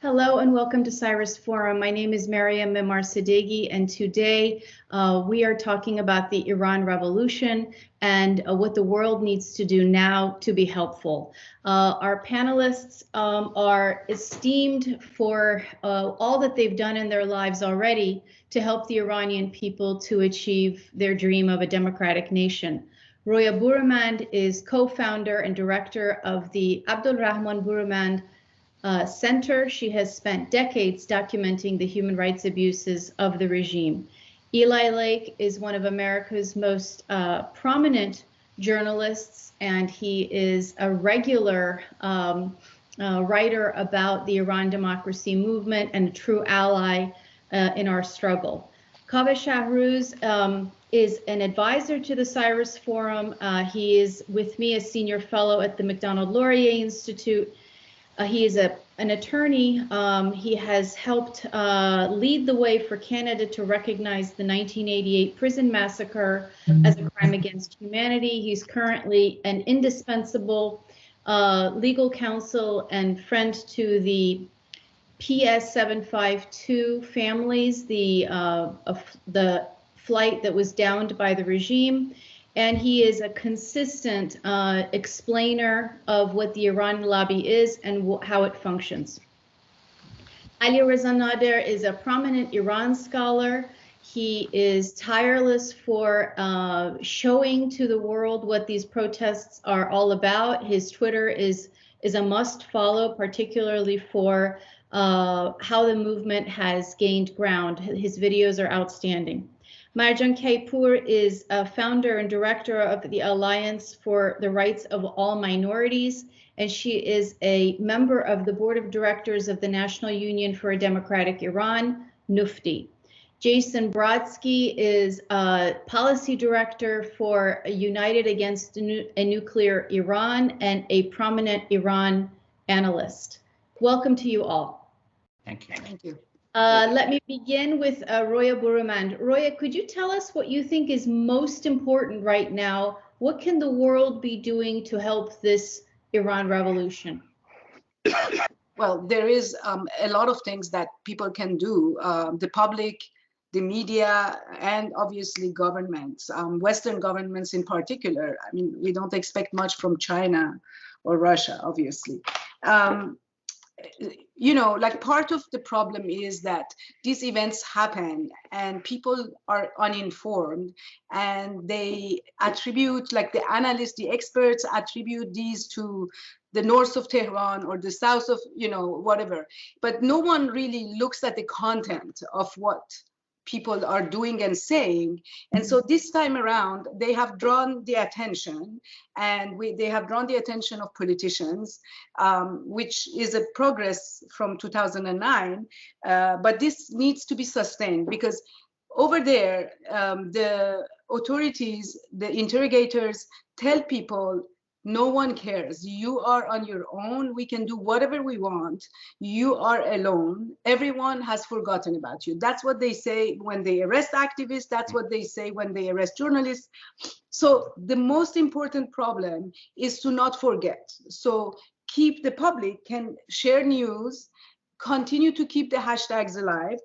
Hello and welcome to Cyrus Forum. My name is Mariam Memarsadeghi, and today we are talking about the Iran Revolution and what the world needs to do now to be helpful. Our panelists are esteemed for all that they've done in their lives already to help the Iranian people to achieve their dream of a democratic nation. Roya Boroumand is co-founder and director of the Abdulrahman Boroumand Center. She has spent decades documenting the human rights abuses of the regime. Eli Lake is one of America's most prominent journalists, and he is a regular writer about the Iran democracy movement and a true ally in our struggle. Kaveh Shahrooz is an advisor to the Cyrus Forum. He is with me as senior fellow at the Macdonald-Laurier Institute. He is an attorney. He has helped lead the way for Canada to recognize the 1988 prison massacre as a crime against humanity. He's currently an indispensable legal counsel and friend to the PS 752 families, the flight that was downed by the regime. And he is a consistent explainer of what the Iran lobby is and how it functions. Alireza Nader is a prominent Iran scholar. He is tireless for showing to the world what these protests are all about. His Twitter is a must follow, particularly for how the movement has gained ground. His videos are outstanding. Marjan Keypour is a founder and director of the Alliance for the Rights of All Minorities, and she is a member of the board of directors of the National Union for a Democratic Iran, NUFTI. Jason Brodsky is a policy director for United Against a Nuclear Iran and a prominent Iran analyst. Welcome to you all. Thank you. Thank you. Let me begin with Roya Boroumand. Roya, could you tell us what you think is most important right now? What can the world be doing to help this Iran revolution? Well, there is a lot of things that people can do. The public, the media, and obviously governments, Western governments in particular. I mean, we don't expect much from China or Russia, obviously. You know, like part of the problem is that these events happen and people are uninformed, and they attribute, like the analysts, the experts attribute these to the north of Tehran or the south of, you know, whatever. But no one really looks at the content of what people are doing and saying. And so this time around, they have drawn the attention, and they have drawn the attention of politicians, which is a progress from 2009. But this needs to be sustained, because over there, the authorities, the interrogators tell people, no one cares. You are on your own. We can do whatever we want. You are alone. Everyone has forgotten about you. That's what they say when they arrest activists. That's what they say when they arrest journalists. So the most important problem is to not forget. So keep the public can share news, continue to keep the hashtags alive,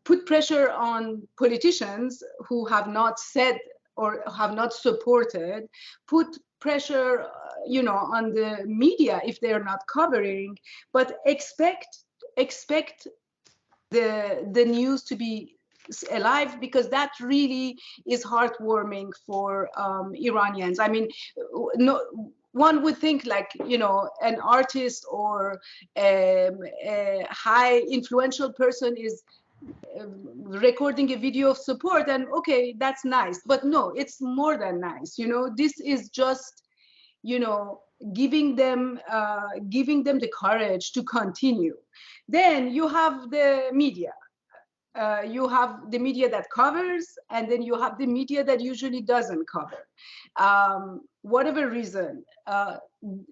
put pressure on politicians who have not said or have not supported, put pressure, you know, on the media if they're not covering, but expect the news to be alive, because that really is heartwarming for Iranians. I mean, no, one would think, like, you know, an artist or a high influential person is recording a video of support, and okay, that's nice. But no, it's more than nice. You know, this is just, you know, giving them the courage to continue. Then you have the media. You have the media that covers, and then you have the media that usually doesn't cover. Whatever reason,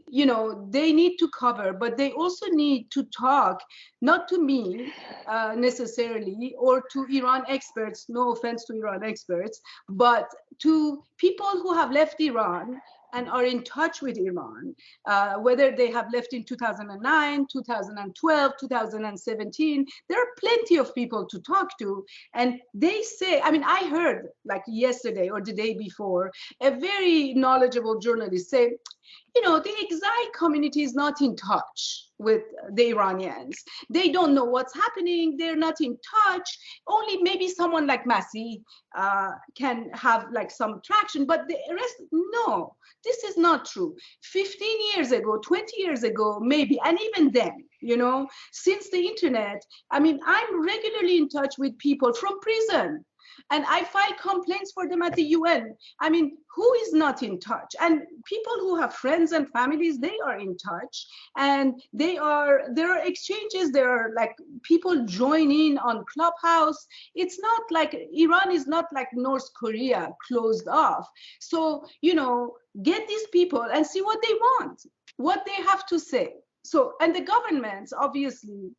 you know, they need to cover, but they also need to talk, not to me necessarily, or to Iran experts, no offense to Iran experts, but to people who have left Iran and are in touch with Iran, whether they have left in 2009, 2012, 2017. There are plenty of people to talk to. And they say, I mean, I heard like yesterday or the day before, a very knowledgeable journalist say, you know, the exile community is not in touch with the Iranians. They don't know what's happening. They're not in touch. Only maybe someone like Masih can have like some traction, but the rest, no, this is not true. 15 years ago, 20 years ago, maybe, and even then, you know, since the internet, I mean, I'm regularly in touch with people from prison. And I file complaints for them at the UN. I mean, who is not in touch? And people who have friends and families, they are in touch. And there are exchanges, there are like people join in on Clubhouse. It's not like, Iran is not like North Korea closed off. So, you know, get these people and see what they want, what they have to say. So, and the governments, obviously,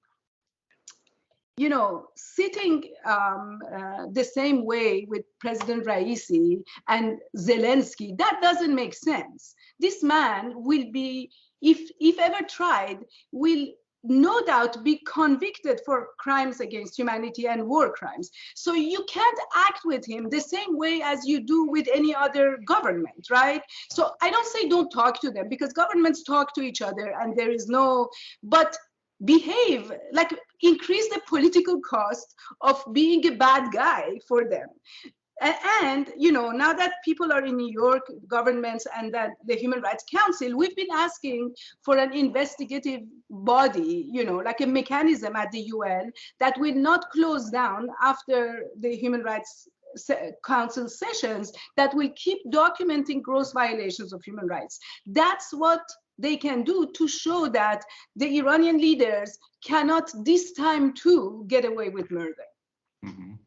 you know, sitting the same way with President Raisi and Zelensky, that doesn't make sense. This man will be, if ever tried, will no doubt be convicted for crimes against humanity and war crimes. So you can't act with him the same way as you do with any other government, right? So I don't say don't talk to them, because governments talk to each other and there is no, but behave like, increase the political cost of being a bad guy for them. And, you know, now that people are in New York, governments and that the Human Rights Council, we've been asking for an investigative body, you know, like a mechanism at the UN that will not close down after the Human Rights Council sessions, that will keep documenting gross violations of human rights. That's what they can do to show that the Iranian leaders cannot this time too get away with murder.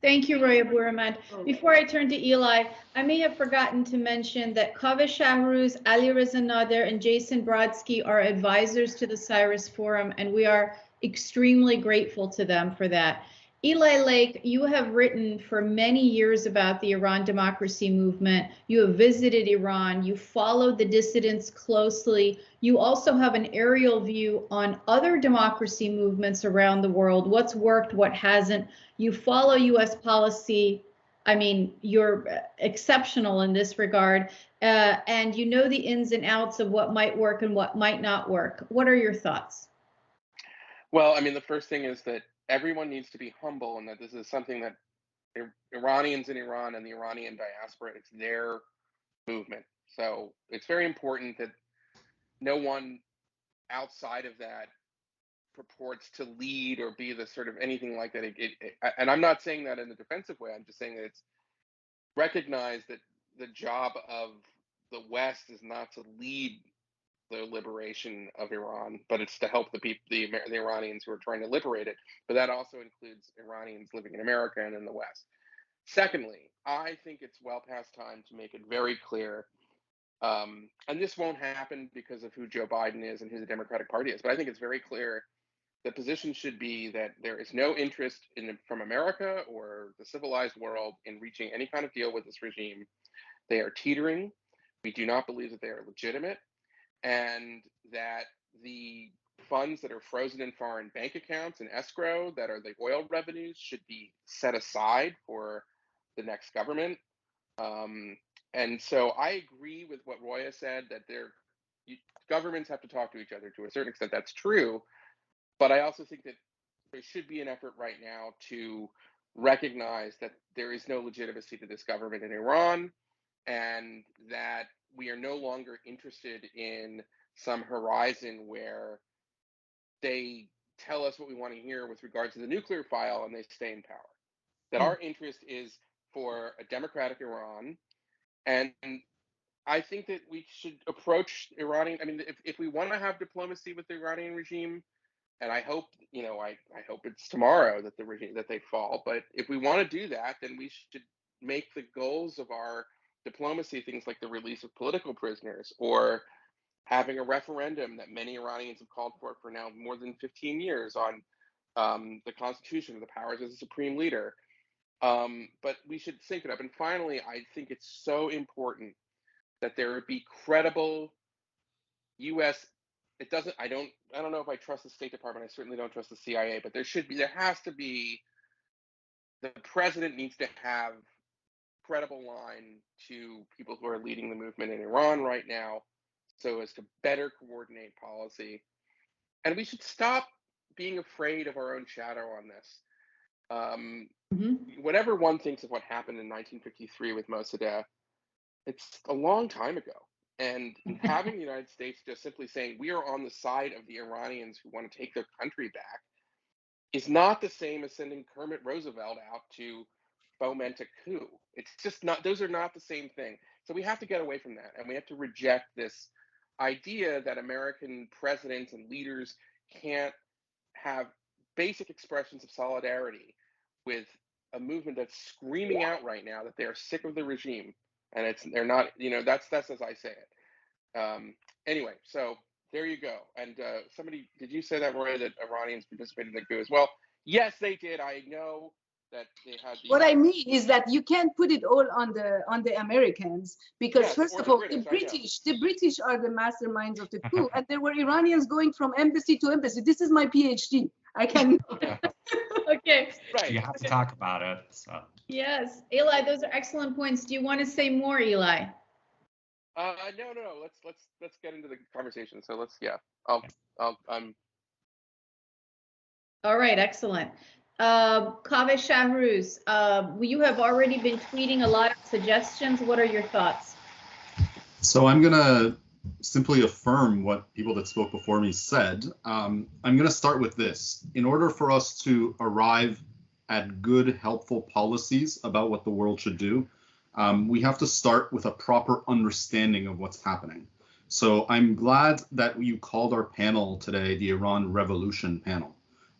Thank you, Roya Boroumand. Before I turn to Eli, I may have forgotten to mention that Kaveh Shahrooz, Alireza Nader, and Jason Brodsky are advisors to the Cyrus Forum, and we are extremely grateful to them for that. Eli Lake, you have written for many years about the Iran democracy movement. You have visited Iran. You followed the dissidents closely. You also have an aerial view on other democracy movements around the world, what's worked, what hasn't. You follow U.S. policy. I mean, you're exceptional in this regard. And you know the ins and outs of what might work and what might not work. What are your thoughts? Well, I mean, the first thing is that everyone needs to be humble, and that this is something that Iranians in Iran and the Iranian diaspora, it's their movement. So it's very important that no one outside of that purports to lead or be the sort of anything like that. And I'm not saying that in a defensive way. I'm just saying that it's recognized that the job of the West is not to lead the liberation of Iran, but it's to help the people, the Iranians who are trying to liberate it. But that also includes Iranians living in America and in the West. Secondly, I think it's well past time to make it very clear, and this won't happen because of who Joe Biden is and who the Democratic Party is, but I think it's very clear the position should be that there is no interest from America or the civilized world in reaching any kind of deal with this regime. They are teetering. We do not believe that they are legitimate, and that the funds that are frozen in foreign bank accounts and escrow that are the oil revenues should be set aside for the next government. And so I agree with what Roya said, that governments have to talk to each other to a certain extent. That's true. But I also think that there should be an effort right now to recognize that there is no legitimacy to this government in Iran, and that we are no longer interested in some horizon where they tell us what we want to hear with regards to the nuclear file and they stay in power. That our interest is for a democratic Iran. And I think that we should approach Iranian, I mean, if we want to have diplomacy with the Iranian regime, and I hope, I hope it's tomorrow that the regime, that they fall. But if we want to do that, then we should make the goals of our diplomacy things like the release of political prisoners, or having a referendum that many Iranians have called for now more than 15 years on the constitution, the powers of the supreme leader. But we should sync it up. And finally, I think it's so important that there would be credible U.S. I don't know if I trust the State Department. I certainly don't trust the CIA, but there has to be, the president needs to have credible line to people who are leading the movement in Iran right now, so as to better coordinate policy. And we should stop being afraid of our own shadow on this. Whatever one thinks of what happened in 1953 with Mossadegh, it's a long time ago. And having the United States just simply saying we are on the side of the Iranians who want to take their country back is not the same as sending Kermit Roosevelt out to foment a coup. It's just not, those are not the same thing. So we have to get away from that, and we have to reject this idea that American presidents and leaders can't have basic expressions of solidarity with a movement that's screaming out right now that they are sick of the regime, and they're not, that's as I say it. Anyway, so there you go. And somebody, did you say that, Roya, that Iranians participated in the coup as well? Yes, they did. I know that they had. What I mean is that you can't put it all on the Americans, because Yes, first or of the all, British, the British are the masterminds of the coup, and there were Iranians going from embassy to embassy. This is my PhD. I can. Okay. Right. You have to talk about it. So. Yes, Eli, those are excellent points. Do you want to say more, Eli? No. Let's get into the conversation. So All right, excellent. Kaveh Shahrooz, you have already been tweeting a lot of suggestions. What are your thoughts? So I'm going to simply affirm what people that spoke before me said. I'm going to start with this. In order for us to arrive at good, helpful policies about what the world should do, we have to start with a proper understanding of what's happening. So I'm glad that you called our panel today the Iran Revolution panel.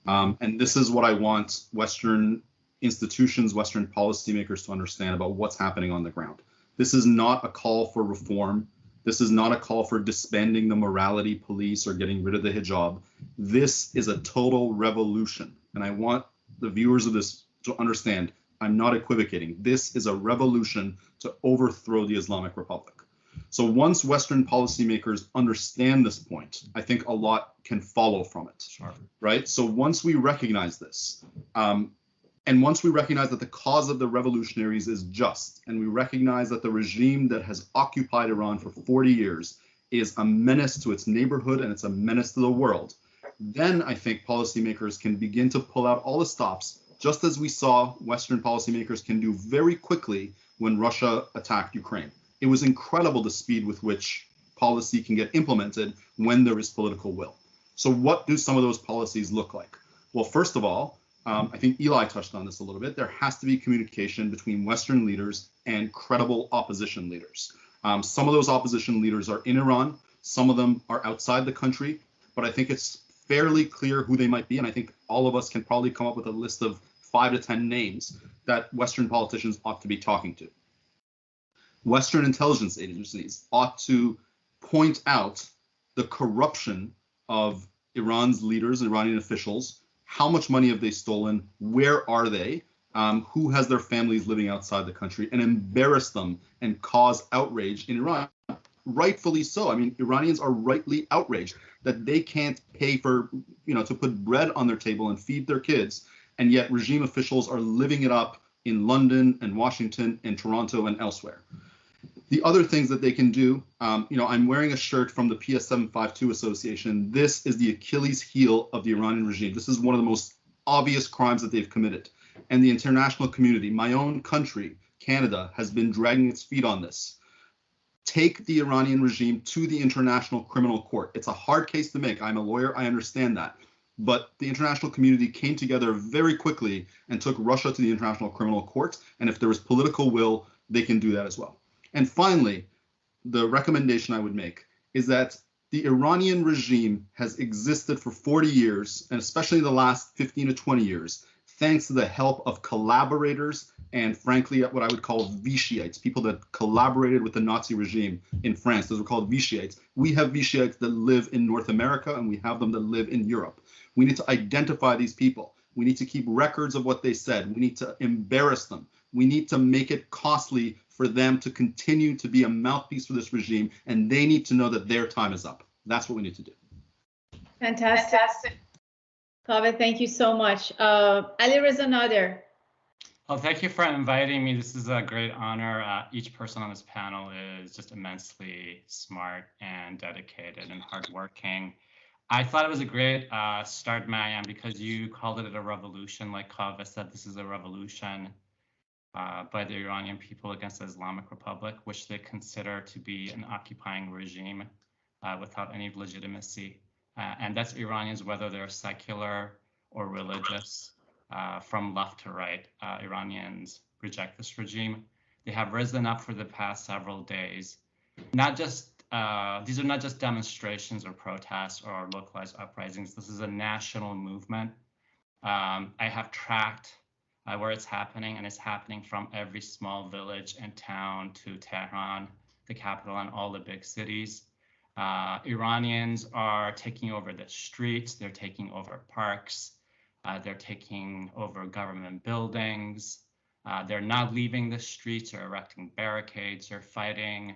And this is what I want Western institutions, Western policymakers to understand about what's happening on the ground. This is not a call for reform. This is not a call for disbanding the morality police or getting rid of the hijab. This is a total revolution. And I want the viewers of this to understand, I'm not equivocating. This is a revolution to overthrow the Islamic Republic. So once Western policymakers understand this point, I think a lot can follow from it, right? So once we recognize this, and once we recognize that the cause of the revolutionaries is just, and we recognize that the regime that has occupied Iran for 40 years is a menace to its neighborhood and it's a menace to the world, then I think policymakers can begin to pull out all the stops, just as we saw Western policymakers can do very quickly when Russia attacked Ukraine. It was incredible the speed with which policy can get implemented when there is political will. So what do some of those policies look like? Well, first of all, I think Eli touched on this a little bit. There has to be communication between Western leaders and credible opposition leaders. Some of those opposition leaders are in Iran. Some of them are outside the country, but I think it's fairly clear who they might be. And I think all of us can probably come up with a list of 5 to 10 names that Western politicians ought to be talking to. Western intelligence agencies ought to point out the corruption of Iran's leaders, Iranian officials. How much money have they stolen? Where are they? Who has their families living outside the country? And embarrass them and cause outrage in Iran. Rightfully so. I mean, Iranians are rightly outraged that they can't pay for, to put bread on their table and feed their kids. And yet regime officials are living it up in London and Washington and Toronto and elsewhere. The other things that they can do, I'm wearing a shirt from the PS 752 Association. This is the Achilles heel of the Iranian regime. This is one of the most obvious crimes that they've committed. And the international community, my own country, Canada, has been dragging its feet on this. Take the Iranian regime to the International Criminal Court. It's a hard case to make. I'm a lawyer, I understand that. But the international community came together very quickly and took Russia to the International Criminal Court. And if there was political will, they can do that as well. And finally, the recommendation I would make is that the Iranian regime has existed for 40 years, and especially the last 15 to 20 years, thanks to the help of collaborators and, frankly, what I would call Vichyites, people that collaborated with the Nazi regime in France. Those were called Vichyites. We have Vichyites that live in North America, and we have them that live in Europe. We need to identify these people. We need to keep records of what they said. We need to embarrass them. We need to make it costly for them to continue to be a mouthpiece for this regime, and they need to know that their time is up. That's what we need to do. Fantastic. Kaveh, thank you so much. Alireza Nader. Oh, thank you for inviting me. This is a great honor. Each person on this panel is just immensely smart and dedicated and hardworking. I thought it was a great start, Mariam, because you called it a revolution. Like Kaveh said, this is a revolution by the Iranian people against the Islamic Republic, which they consider to be an occupying regime without any legitimacy. And that's Iranians, whether they're secular or religious. From left to right, Iranians reject this regime. They have risen up for the past several days. These are not just demonstrations or protests or localized uprisings. This is a national movement. I have tracked where it's happening, and it's happening from every small village and town to Tehran, the capital, and all the big cities. Iranians are taking over the streets. They're taking over parks. They're taking over government buildings. They're not leaving the streets. They're erecting barricades. They're fighting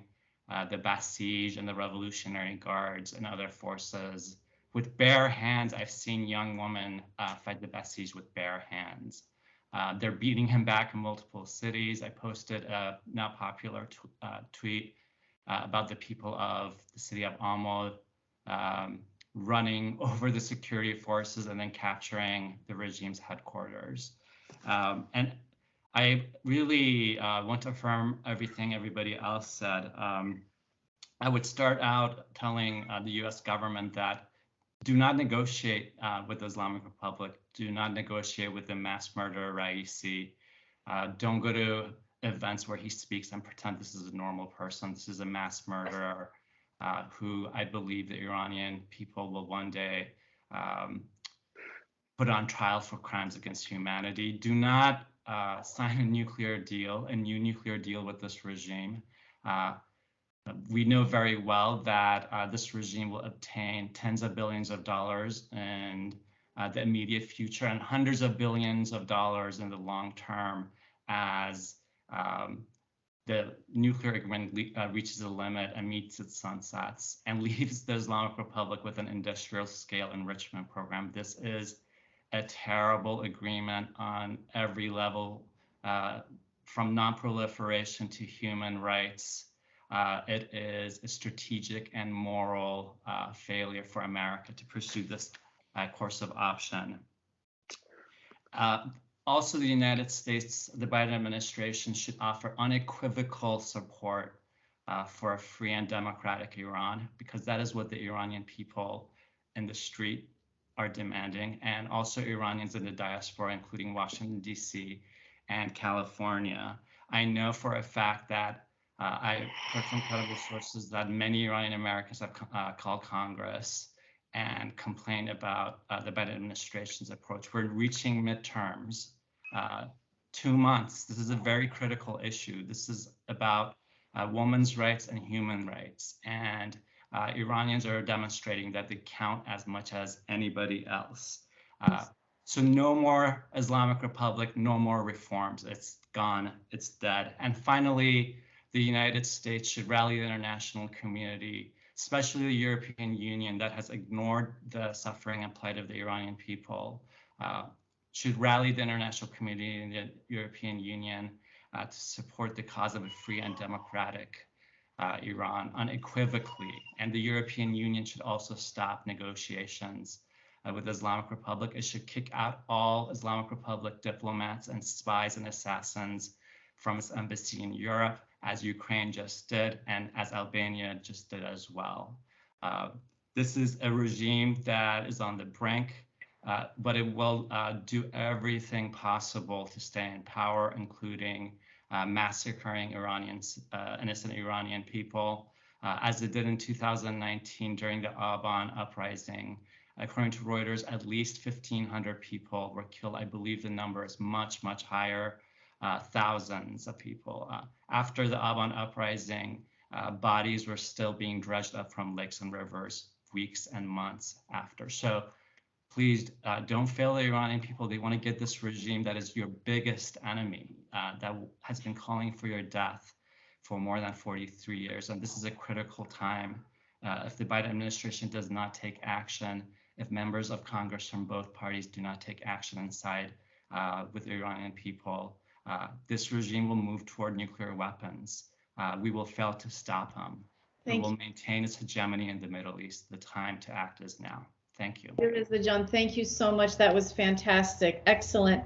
the Basij and the Revolutionary Guards and other forces with bare hands. I've seen young women fight the Basij with bare hands. They're beating him back in multiple cities. I posted a now popular tweet about the people of the city of Amol running over the security forces and then capturing the regime's headquarters. And I really want to affirm everything everybody else said. I would start out telling the US government that do not negotiate with the Islamic Republic. Do not negotiate with the mass murderer Raisi. Don't go to events where he speaks and pretend this is a normal person. This is a mass murderer who I believe the Iranian people will one day put on trial for crimes against humanity. Do not sign a new nuclear deal with this regime. We know very well that this regime will obtain tens of billions of dollars in the immediate future and hundreds of billions of dollars in the long term as the nuclear agreement reaches a limit and meets its sunsets and leaves the Islamic Republic with an industrial scale enrichment program. This is a terrible agreement on every level, from non-proliferation to human rights. It is a strategic and moral failure for America to pursue this course of option. Also, the United States, the Biden administration should offer unequivocal support for a free and democratic Iran, because that is what the Iranian people in the street are demanding, and also Iranians in the diaspora, including Washington, D.C. and California. I know for a fact that I heard from credible sources that many Iranian Americans have called Congress and complained about the Biden administration's approach. We're reaching midterms, 2 months. This is a very critical issue. This is about women's rights and human rights. And Iranians are demonstrating that they count as much as anybody else. So no more Islamic Republic, no more reforms. It's gone, it's dead. And finally, the United States should rally the international community, especially the European Union that has ignored the suffering and plight of the Iranian people, should rally the international community and the European Union to support the cause of a free and democratic Iran unequivocally. And the European Union should also stop negotiations with the Islamic Republic. It should kick out all Islamic Republic diplomats and spies and assassins from its embassy in Europe, as Ukraine just did, and as Albania just did as well. This is a regime that is on the brink, but it will do everything possible to stay in power, including massacring innocent Iranian people, as it did in 2019 during the Aban uprising. According to Reuters, at least 1,500 people were killed. I believe the number is much, much higher, thousands of people. After the Aban uprising, bodies were still being dredged up from lakes and rivers weeks and months after. So please don't fail the Iranian people. They want to get this regime that is your biggest enemy, that has been calling for your death, for more than 43 years. And this is a critical time. If the Biden administration does not take action, if members of Congress from both parties do not take action and side with the Iranian people, this regime will move toward nuclear weapons. We will fail to stop them. We will maintain its hegemony in the Middle East. The time to act is now. Thank you. Alireza John, thank you so much. That was fantastic. Excellent.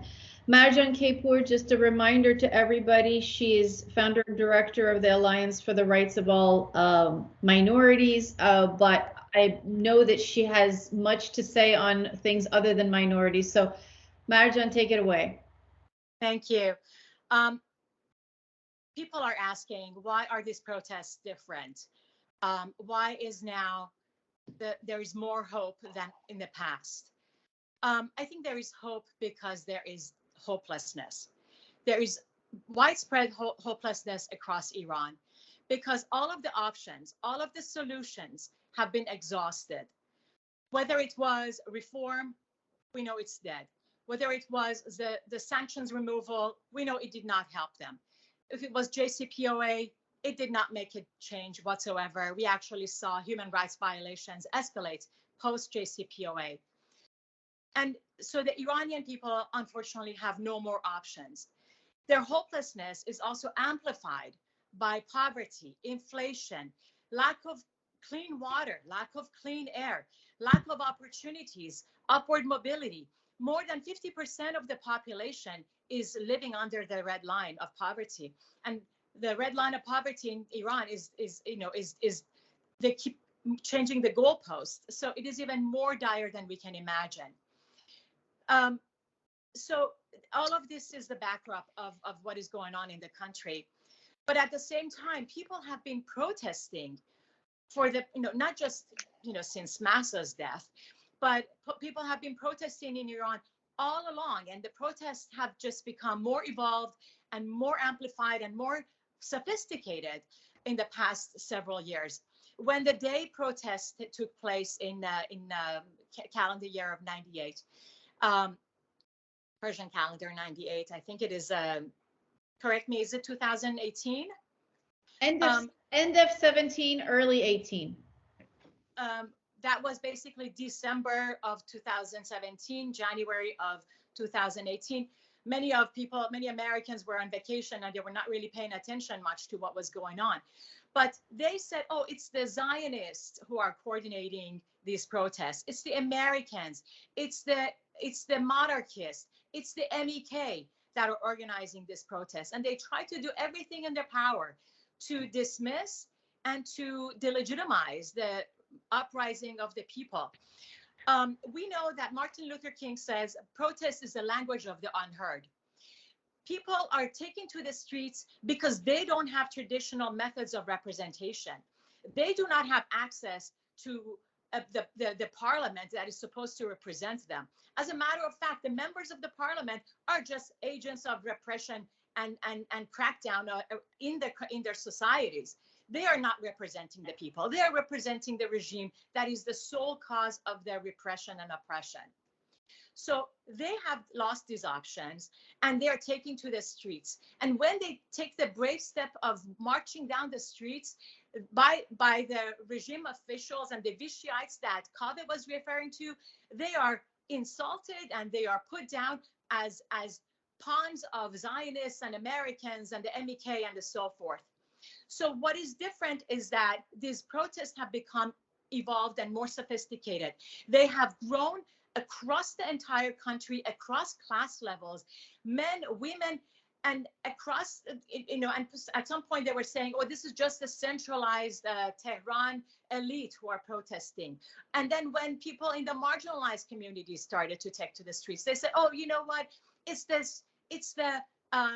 Marjan Keypour, just a reminder to everybody, she is founder and director of the Alliance for the Rights of All Minorities, but I know that she has much to say on things other than minorities. So Marjan, take it away. Thank you. People are asking, why are these protests different? Why is now there is more hope than in the past? I think there is hope because there is hopelessness. There is widespread hopelessness across Iran because all of the options, all of the solutions have been exhausted. Whether it was reform, we know it's dead. Whether it was the sanctions removal, we know it did not help them. If it was JCPOA, it did not make a change whatsoever. We actually saw human rights violations escalate post JCPOA. And so the Iranian people, unfortunately, have no more options. Their hopelessness is also amplified by poverty, inflation, lack of clean water, lack of clean air, lack of opportunities, upward mobility. More than 50% of the population is living under the red line of poverty. And the red line of poverty in Iran is they keep changing the goalposts. So it is even more dire than we can imagine. So all of this is the backdrop of what is going on in the country. But at the same time, people have been protesting for the, not just, since Mahsa's death, but people have been protesting in Iran all along. And the protests have just become more evolved and more amplified and more sophisticated in the past several years. When the day protest took place in calendar year of 98, Persian calendar 98, I think it is, correct me, is it 2018? End of 17, early 18. That was basically December of 2017, January of 2018. Many Americans were on vacation and they were not really paying attention much to what was going on. But they said, oh, it's the Zionists who are coordinating these protests. It's the Americans. It's the monarchists. It's the MEK that are organizing this protest. And they try to do everything in their power to dismiss and to delegitimize the uprising of the people. We know that Martin Luther King says protest is the language of the unheard. People are taking to the streets because they don't have traditional methods of representation. They do not have access to the parliament that is supposed to represent them. As a matter of fact, the members of the parliament are just agents of repression and crackdown in their societies. They are not representing the people. They are representing the regime that is the sole cause of their repression and oppression. So they have lost these options and they are taking to the streets. And when they take the brave step of marching down the streets by the regime officials and the Vichyites that Kaveh was referring to, they are insulted and they are put down as pawns of Zionists and Americans and the MEK and so forth. So what is different is that these protests have become evolved and more sophisticated. They have grown across the entire country, across class levels, men, women, and across, and at some point they were saying, oh, this is just a centralized Tehran elite who are protesting. And then when people in the marginalized communities started to take to the streets, they said, oh, you know what, it's the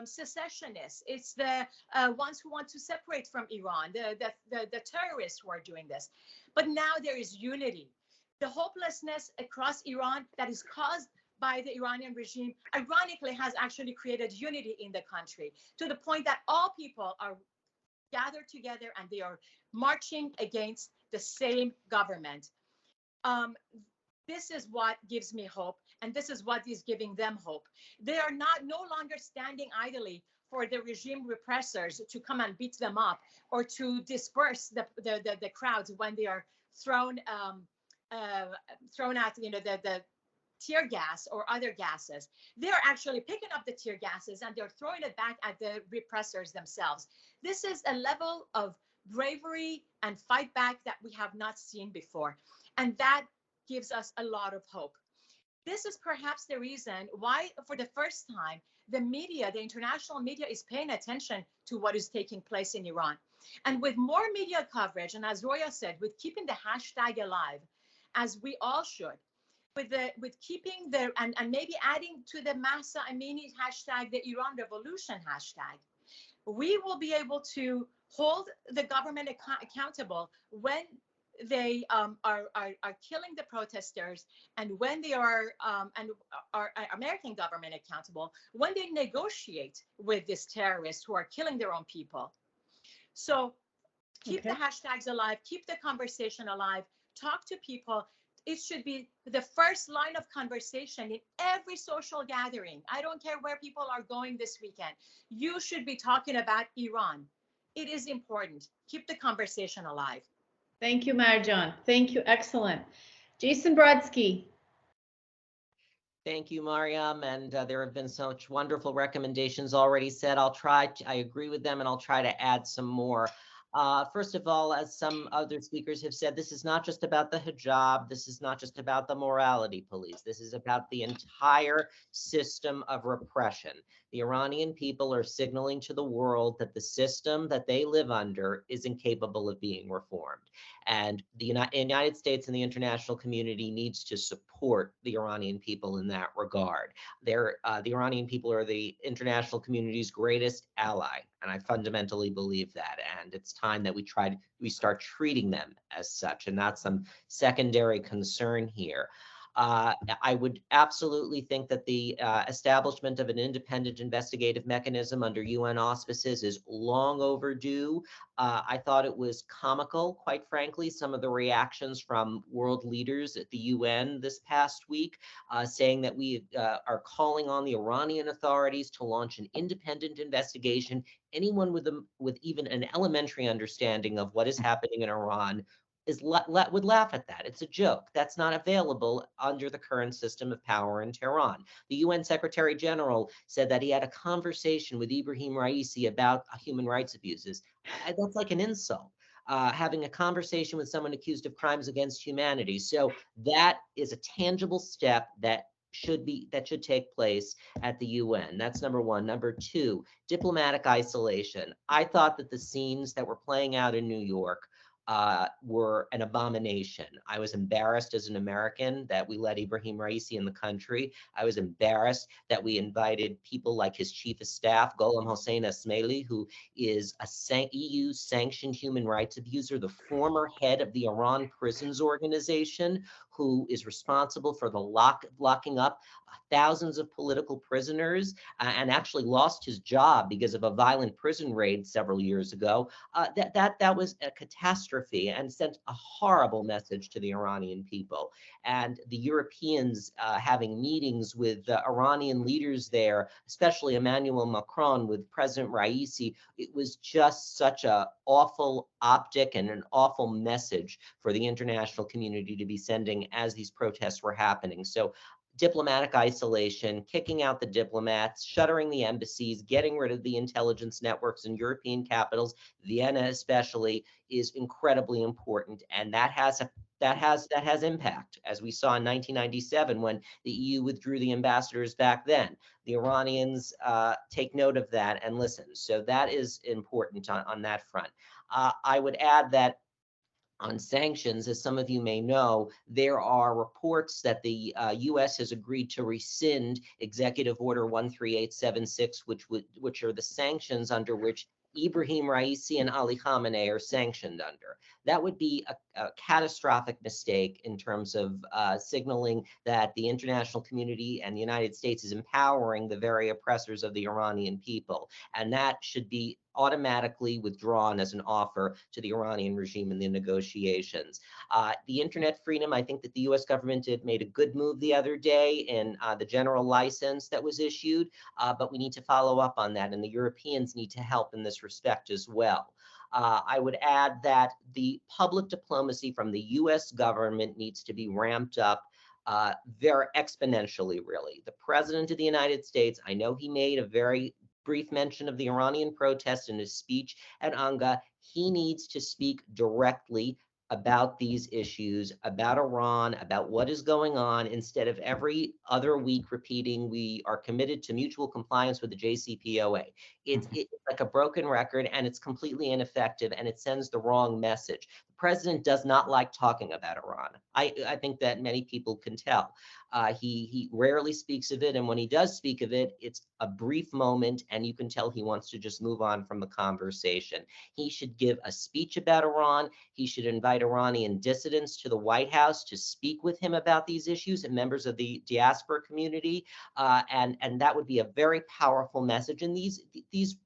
secessionists, it's the ones who want to separate from Iran, the terrorists who are doing this. But now there is unity. The hopelessness across Iran that is caused by the Iranian regime, ironically, has actually created unity in the country to the point that all people are gathered together and they are marching against the same government. This is what gives me hope, and this is what is giving them hope. They are no longer standing idly for the regime repressors to come and beat them up or to disperse the crowds when they are thrown at the tear gas or other gases. They're actually picking up the tear gases and they're throwing it back at the repressors themselves. This is a level of bravery and fight back that we have not seen before. And that gives us a lot of hope. This is perhaps the reason why, for the first time, the media, the international media, is paying attention to what is taking place in Iran. And with more media coverage, and as Roya said, with keeping the hashtag alive, as we all should, with keeping the, and maybe adding to the Mahsa Amini hashtag, the Iran Revolution hashtag, we will be able to hold the government accountable when they are killing the protesters, and when they are American government accountable when they negotiate with these terrorists who are killing their own people. So keep the hashtags alive, keep the conversation alive, talk to people. It should be the first line of conversation in every social gathering. I don't care where people are going this weekend. You should be talking about Iran. It is important. Keep the conversation alive. Thank you, Marjan. Thank you. Excellent. Jason Brodsky. Thank you, Mariam. And there have been such wonderful recommendations already said. I agree with them, and I'll try to add some more. First of all, as some other speakers have said, this is not just about the hijab. This is not just about the morality police. This is about the entire system of repression. The Iranian people are signaling to the world that the system that they live under is incapable of being reformed. And the United States and the international community needs to support the Iranian people in that regard. The Iranian people are the international community's greatest ally, and I fundamentally believe that. And it's time that we start treating them as such, and that's some secondary concern here. I would absolutely think that the establishment of an independent investigative mechanism under UN auspices is long overdue. I thought it was comical, quite frankly, some of the reactions from world leaders at the UN this past week, saying that we are calling on the Iranian authorities to launch an independent investigation. Anyone with even an elementary understanding of what is happening in Iran would laugh at that. It's a joke. That's not available under the current system of power in Tehran. The UN Secretary General said that he had a conversation with Ibrahim Raisi about human rights abuses. That's like an insult. Having a conversation with someone accused of crimes against humanity. So that is a tangible step that should take place at the UN. That's number one. Number two, diplomatic isolation. I thought that the scenes that were playing out in New York were an abomination. I was embarrassed as an American that we let Ibrahim Raisi in the country. I was embarrassed that we invited people like his chief of staff, Gholam Hossein Esmaili, who is a EU-sanctioned human rights abuser, the former head of the Iran Prisons Organization, who is responsible for the locking up thousands of political prisoners and actually lost his job because of a violent prison raid several years ago. That was a catastrophe and sent a horrible message to the Iranian people. And the Europeans having meetings with Iranian leaders there, especially Emmanuel Macron with President Raisi, it was just such an awful optic and an awful message for the international community to be sending as these protests were happening. So diplomatic isolation, kicking out the diplomats, shuttering the embassies, getting rid of the intelligence networks in European capitals, Vienna especially, is incredibly important, and that has impact, as we saw in 1997 when the EU withdrew the ambassadors back then. The Iranians take note of that and listen. So that is important on that front. I would add that on sanctions, as some of you may know, there are reports that the U.S. has agreed to rescind Executive Order 13876, which are the sanctions under which Ibrahim Raisi and Ali Khamenei are sanctioned under. That would be a catastrophic mistake in terms of signaling that the international community and the United States is empowering the very oppressors of the Iranian people. And that should be automatically withdrawn as an offer to the Iranian regime in the negotiations. The internet freedom, I think that the US government made a good move the other day in the general license that was issued, but we need to follow up on that, and the Europeans need to help in this respect as well. I would add that the public diplomacy from the US government needs to be ramped up very exponentially, really. The President of the United States, I know he made a very brief mention of the Iranian protest in his speech at UNGA. He needs to speak directly about these issues, about Iran, about what is going on, instead of every other week repeating we are committed to mutual compliance with the JCPOA. It's like a broken record, and it's completely ineffective, and it sends the wrong message. The president does not like talking about Iran. I think that many people can tell. He rarely speaks of it, and when he does speak of it, it's a brief moment, and you can tell he wants to just move on from the conversation. He should give a speech about Iran. He should invite Iranian dissidents to the White House to speak with him about these issues, and members of the diaspora community, and that would be a very powerful message. And these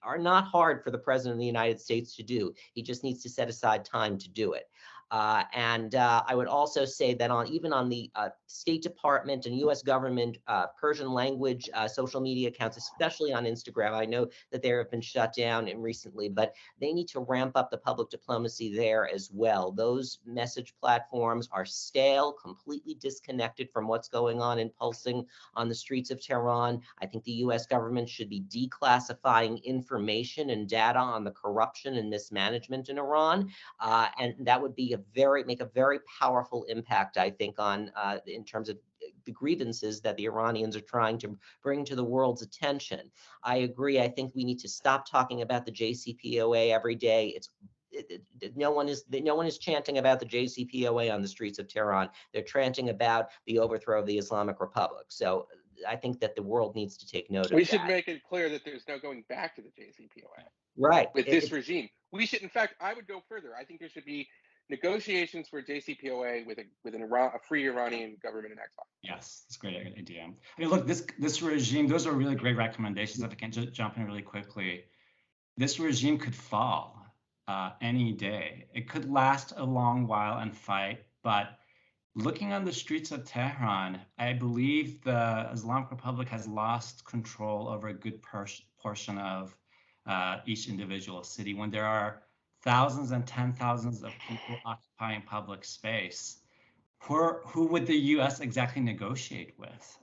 are not hard for the President of the United States to do. He just needs to set aside time to do it. I would also say that even on the State Department and U.S. government Persian language social media accounts, especially on Instagram, I know that they have been shut down recently, but they need to ramp up the public diplomacy there as well. Those message platforms are stale, completely disconnected from what's going on and pulsing on the streets of Tehran. I think the U.S. government should be declassifying information and data on the corruption and mismanagement in Iran, and that would be make a very powerful impact, I think, on in terms of the grievances that the Iranians are trying to bring to the world's attention. I agree. I think we need to stop talking about the JCPOA every day. No one is chanting about the JCPOA on the streets of Tehran. They're chanting about the overthrow of the Islamic Republic. So I think that the world needs to take note of that. We should make it clear that there's no going back to the JCPOA. Right. With this regime. We should, in fact, I would go further. I think there should be negotiations for JCPOA with a free Iranian government in exile. Yes, that's a great idea. I mean, look, this regime, those are really great recommendations. If I can just jump in really quickly, this regime could fall any day. It could last a long while and fight, but looking on the streets of Tehran, I believe the Islamic Republic has lost control over a good portion of each individual city. When there are thousands and 10,000s of people occupying public space, who would the U.S. exactly negotiate with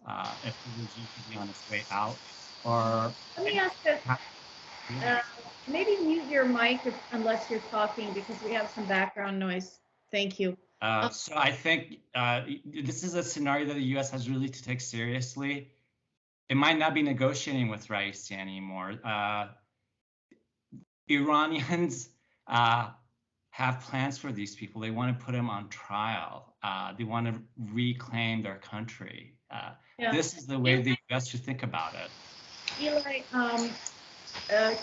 if the regime could be on its way out? Or let me ask this. Maybe mute your mic unless you're talking, because we have some background noise. Thank you. So I think this is a scenario that the U.S. has really to take seriously. It might not be negotiating with Raisi anymore. Iranians have plans for these people. They want to put them on trial. They want to reclaim their country. This is the way the U.S. should think about it. Eli,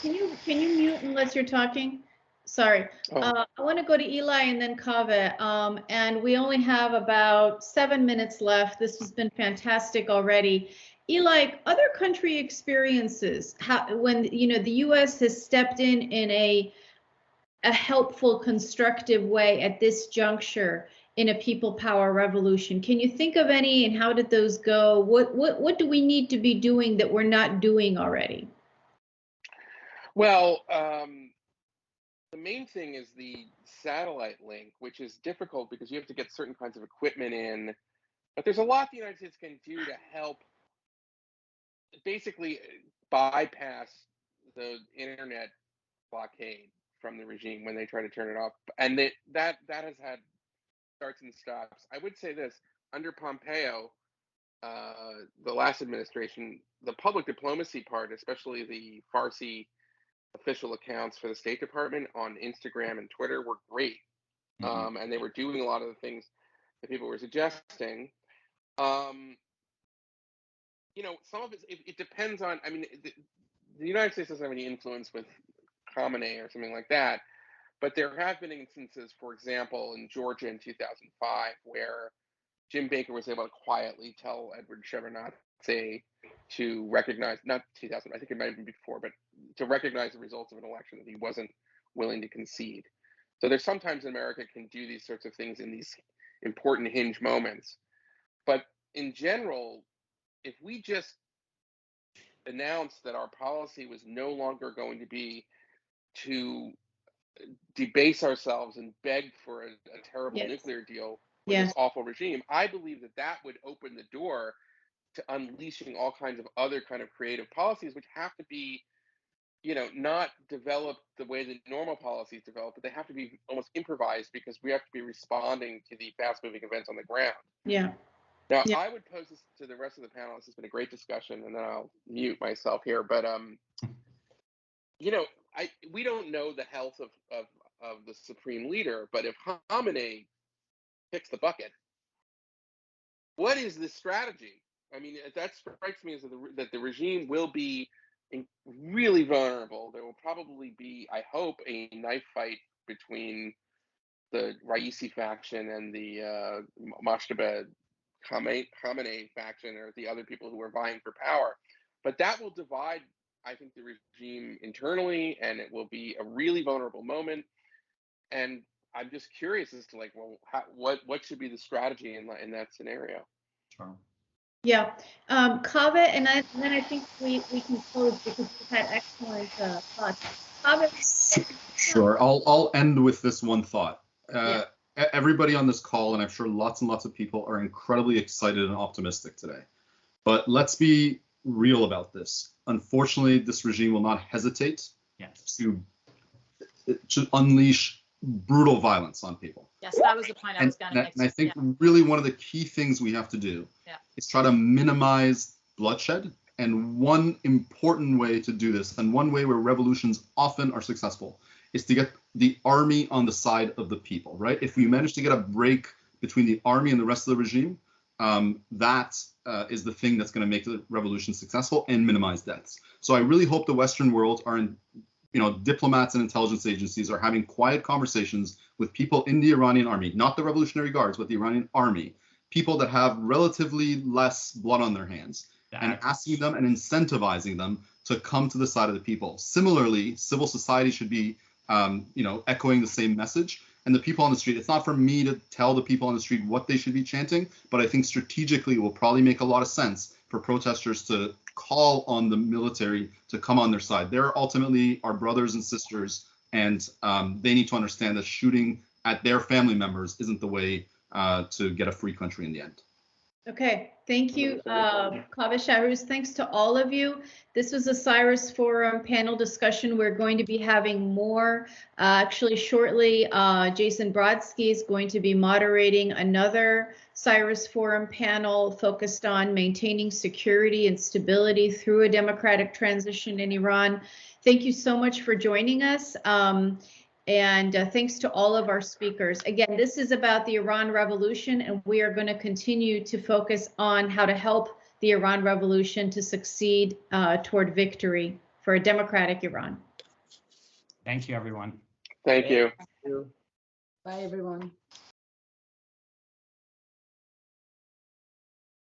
can you mute unless you're talking? Sorry. I want to go to Eli and then Kaveh. And we only have about 7 minutes left. This has been fantastic already. Eli, other country experiences, when the U.S. has stepped in a helpful, constructive way at this juncture in a people power revolution. Can you think of any, and how did those go? What do we need to be doing that we're not doing already? Well, the main thing is the satellite link, which is difficult because you have to get certain kinds of equipment in. But there's a lot the United States can do to help basically bypass the internet blockade from the regime when they try to turn it off. And that has had starts and stops. I would say this, under Pompeo, the last administration, the public diplomacy part, especially the Farsi official accounts for the State Department on Instagram and Twitter, were great. And they were doing a lot of the things that people were suggesting. Some of it depends on, the United States doesn't have any influence with Khamenei or something like that, but there have been instances, for example, in Georgia in 2005, where Jim Baker was able to quietly tell Edward Shevardnadze to recognize, not 2000, I think it might have been before, but to recognize the results of an election that he wasn't willing to concede. So there's sometimes America can do these sorts of things in these important hinge moments. But in general, if we just announced that our policy was no longer going to be to debase ourselves and beg for a terrible nuclear deal with this awful regime, I believe that that would open the door to unleashing all kinds of other kind of creative policies, which have to be, you know, not developed the way that normal policies develop, but they have to be almost improvised because we have to be responding to the fast-moving events on the ground. Yeah. Now, I would pose this to the rest of the panelists. It's been a great discussion, and then I'll mute myself here. But you know, we don't know the health of the supreme leader, but if Khamenei picks the bucket, what is the strategy? I mean, that strikes me as that the regime will be really vulnerable. There will probably be, I hope, a knife fight between the Raisi faction and the Moshtaba Khamenei faction, or the other people who are vying for power. But that will divide, I think, the regime internally, and it will be a really vulnerable moment. And I'm just curious as to, like, well, what should be the strategy in that scenario? Sure. Yeah, Kaveh, and then I think we can close because we've had excellent thoughts. Kaveh. Sure, I'll end with this one thought. Everybody on this call, and I'm sure lots and lots of people, are incredibly excited and optimistic today. But let's be real about this. Unfortunately, this regime will not hesitate to unleash brutal violence on people. Yes, that was the point I was going to make. And I think really one of the key things we have to do is try to minimize bloodshed. And one important way to do this, and one way where revolutions often are successful, is to get the army on the side of the people, right? If we manage to get a break between the army and the rest of the regime, that is the thing that's going to make the revolution successful and minimize deaths. So I really hope the Western world diplomats and intelligence agencies are having quiet conversations with people in the Iranian army, not the Revolutionary Guards, but the Iranian army, people that have relatively less blood on their hands, and asking them and incentivizing them to come to the side of the people. Similarly, civil society should be, echoing the same message. And the people on the street, it's not for me to tell the people on the street what they should be chanting, but I think strategically it will probably make a lot of sense for protesters to call on the military to come on their side. They're ultimately our brothers and sisters, and they need to understand that shooting at their family members isn't the way to get a free country in the end. Okay, thank you, Kaveh Shahrooz. Thanks to all of you. This was a Cyrus Forum panel discussion. We're going to be having more. Actually, shortly, Jason Brodsky is going to be moderating another Cyrus Forum panel focused on maintaining security and stability through a democratic transition in Iran. Thank you so much for joining us. And thanks to all of our speakers. Again, this is about the Iran Revolution, and we are going to continue to focus on how to help the Iran Revolution to succeed toward victory for a democratic Iran. Thank you, everyone. Thank you. Bye, everyone.